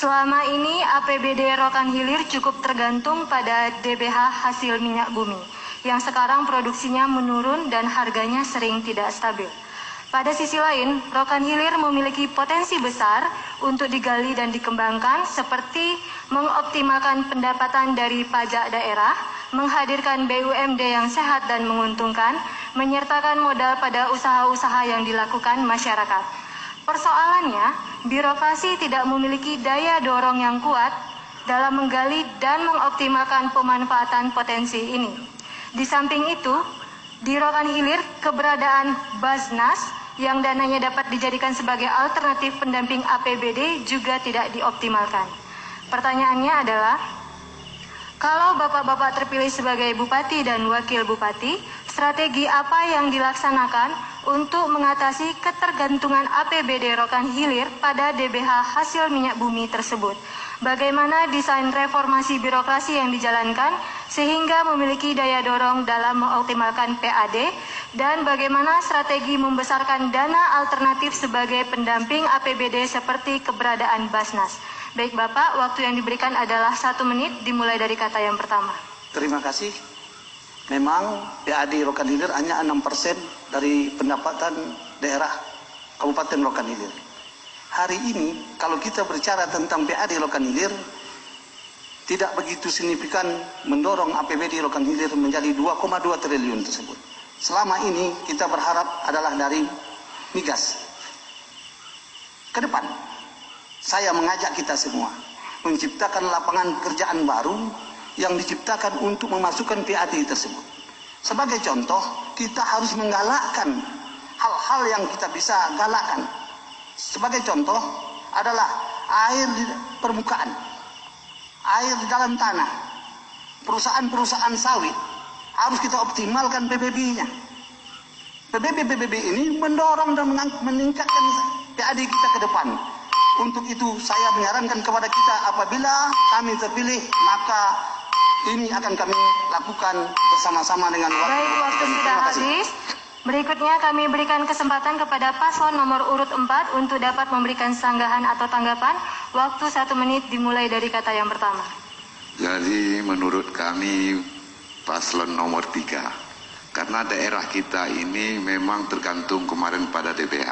Selama ini APBD Rokan Hilir cukup tergantung pada DBH hasil minyak bumi, yang sekarang produksinya menurun dan harganya sering tidak stabil. Pada sisi lain, Rokan Hilir memiliki potensi besar untuk digali dan dikembangkan seperti mengoptimalkan pendapatan dari pajak daerah, menghadirkan BUMD yang sehat dan menguntungkan, menyertakan modal pada usaha-usaha yang dilakukan masyarakat. Persoalannya, birokrasi tidak memiliki daya dorong yang kuat dalam menggali dan mengoptimalkan pemanfaatan potensi ini. Di samping itu, di Rokan Hilir keberadaan Basnas yang dananya dapat dijadikan sebagai alternatif pendamping APBD juga tidak dioptimalkan. Pertanyaannya adalah, kalau Bapak-Bapak terpilih sebagai Bupati dan Wakil Bupati, strategi apa yang dilaksanakan untuk mengatasi ketergantungan APBD Rokan Hilir pada DBH hasil minyak bumi tersebut? Bagaimana desain reformasi birokrasi yang dijalankan sehingga memiliki daya dorong dalam mengoptimalkan PAD, dan bagaimana strategi membesarkan dana alternatif sebagai pendamping APBD seperti keberadaan Basnas? Baik Bapak, waktu yang diberikan adalah 1 menit dimulai dari kata yang pertama. Terima kasih. Memang PAD Rokan Hilir hanya 6% dari pendapatan daerah Kabupaten Rokan Hilir. Hari ini kalau kita berbicara tentang PAD Rokan Hilir, tidak begitu signifikan mendorong APBD Rokan Hilir menjadi 2,2 triliun tersebut. Selama ini kita berharap adalah dari migas. Ke depan, saya mengajak kita semua menciptakan lapangan pekerjaan baru yang diciptakan untuk memasukkan PAD tersebut. Sebagai contoh, kita harus menggalakkan hal-hal yang kita bisa galakkan. Sebagai contoh adalah air di permukaan, air di dalam tanah. Perusahaan-perusahaan sawit harus kita optimalkan PBB-nya. PBB ini mendorong dan meningkatkan PAD kita ke depan. Untuk itu saya menyarankan kepada kita, apabila kami terpilih, maka ini akan kami lakukan bersama-sama dengan Baik, waktu sudah habis. Berikutnya kami berikan kesempatan kepada paslon nomor urut 4 untuk dapat memberikan sanggahan atau tanggapan. Waktu 1 menit dimulai dari kata yang pertama. Jadi menurut kami paslon nomor 3, karena daerah kita ini memang tergantung kemarin pada DBH.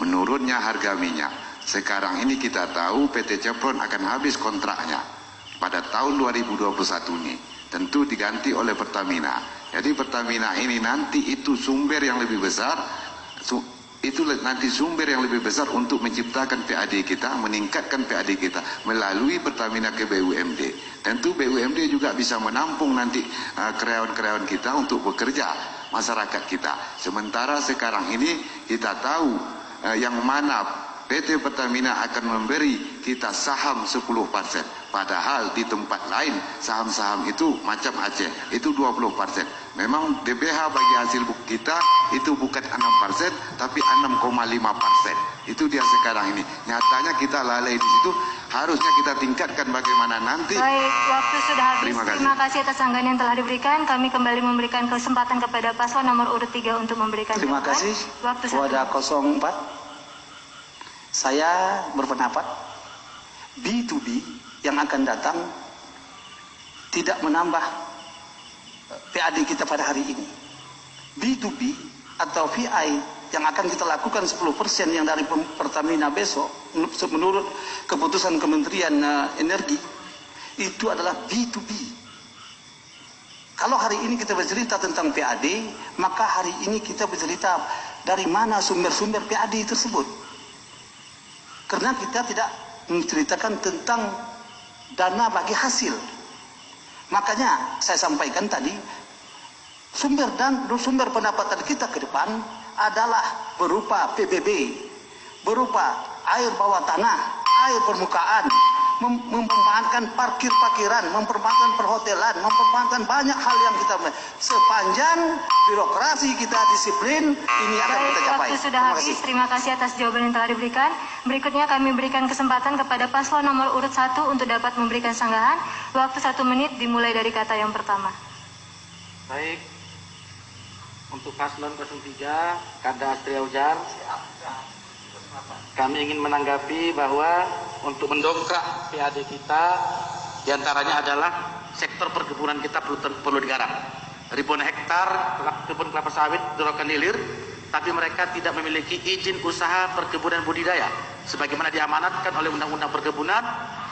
Menurunnya harga minyak. Sekarang ini kita tahu PT Chevron akan habis kontraknya pada tahun 2021 ini. Tentu diganti oleh Pertamina. Jadi Pertamina ini nanti itu sumber yang lebih besar, nanti sumber yang lebih besar untuk menciptakan PAD kita, meningkatkan PAD kita melalui Pertamina ke BUMD. Tentu BUMD juga bisa menampung nanti karyawan-karyawan kita untuk bekerja, masyarakat kita. Sementara sekarang ini kita tahu yang mana PT Pertamina akan memberi kita saham 10%. Padahal di tempat lain saham-saham itu macam Aceh itu 20%. Memang DBH bagi hasil kita itu bukan 6% tapi 6,5%. Itu dia sekarang ini. Nyatanya kita lalai di situ. Harusnya kita tingkatkan bagaimana nanti. Baik, waktu sudah habis. Terima kasih atas sanggahan yang telah diberikan. Kami kembali memberikan kesempatan kepada paslon nomor urut 3 untuk memberikan Terima jawaban. kasih. Waktu kepada 04. Saya berpendapat B2B yang akan datang tidak menambah PAD kita pada hari ini. B2B atau VI yang akan kita lakukan 10% yang dari Pertamina besok menurut keputusan Kementerian Energi itu adalah B2B. Kalau hari ini kita bercerita tentang PAD, maka hari ini kita bercerita dari mana sumber-sumber PAD tersebut. Karena kita tidak menceritakan tentang dana bagi hasil. Makanya saya sampaikan tadi, sumber pendapatan kita ke depan adalah berupa PBB, berupa air bawah tanah, air permukaan, mempertahankan parkiran, mempertahankan perhotelan, mempertahankan banyak hal yang kita sepanjang birokrasi kita disiplin, ini akan kita capai. Waktu sudah habis. Terima kasih atas jawaban yang telah diberikan. Berikutnya kami berikan kesempatan kepada paslon nomor urut 1 untuk dapat memberikan sanggahan. Waktu 1 menit dimulai dari kata yang pertama. Baik, untuk paslon 03 Kada Astria Ujar, kami ingin menanggapi bahwa untuk mendongkrak PAD kita, diantaranya adalah sektor perkebunan kita perlu digarap. Ribuan hektar kebun kelapa sawit di Rokan Hilir, tapi mereka tidak memiliki izin usaha perkebunan budidaya. Sebagaimana diamanatkan oleh Undang-Undang Perkebunan,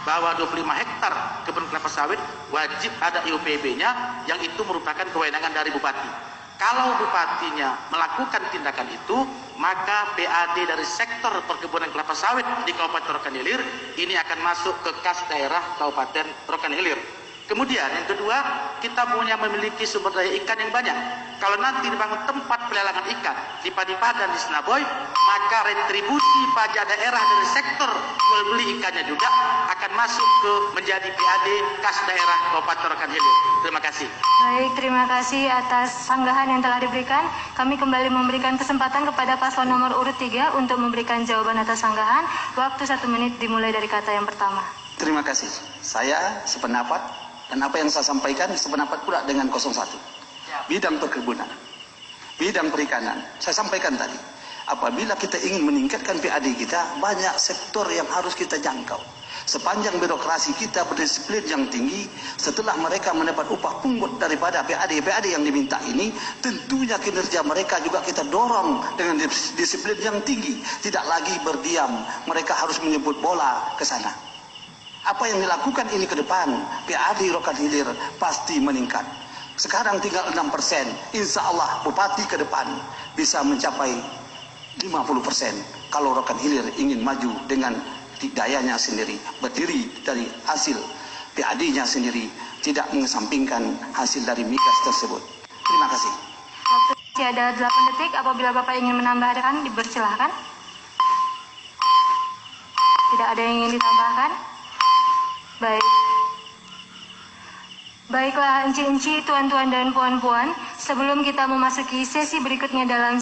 bahwa 25 hektar kebun kelapa sawit wajib ada IUPB-nya, yang itu merupakan kewenangan dari bupati. Kalau bupatinya melakukan tindakan itu, maka PAD dari sektor perkebunan kelapa sawit di Kabupaten Rokan Hilir ini akan masuk ke kas daerah Kabupaten Rokan Hilir. Kemudian yang kedua, kita memiliki sumber daya ikan yang banyak. Kalau nanti dibangun tempat pelelangan ikan di Padipadan, di Senaboy, maka retribusi pajak daerah dari sektor jual beli ikannya juga akan masuk ke menjadi PAD kas daerah Kabupaten Rokan Hilir. Terima kasih. Baik, terima kasih atas sanggahan yang telah diberikan. Kami kembali memberikan kesempatan kepada paslon nomor urut 3 untuk memberikan jawaban atas sanggahan. Waktu 1 menit dimulai dari kata yang pertama. Terima kasih. Saya sependapat, dan apa yang saya sampaikan sependapat pula dengan 01. Bidang perkebunan, bidang perikanan, saya sampaikan tadi, apabila kita ingin meningkatkan PAD kita, banyak sektor yang harus kita jangkau. Sepanjang birokrasi kita berdisiplin yang tinggi, setelah mereka mendapat upah pungut daripada PAD yang diminta ini, tentunya kinerja mereka juga kita dorong dengan disiplin yang tinggi. Tidak lagi berdiam, mereka harus menyebut bola ke sana. Apa yang dilakukan ini ke depan, PAD Rokan Hilir pasti meningkat. Sekarang tinggal 6%, insya Allah bupati ke depan bisa mencapai 50% kalau Rokan Hilir ingin maju dengan dayanya sendiri, berdiri dari hasil PAD-nya sendiri, tidak mengesampingkan hasil dari migas tersebut. Terima kasih. Waktu masih ada 8 detik, apabila Bapak ingin menambahkan, dipersilahkan. Tidak ada yang ingin ditambahkan? Baik. Baiklah, enci-enci, tuan-tuan dan puan-puan, sebelum kita memasuki sesi berikutnya dalam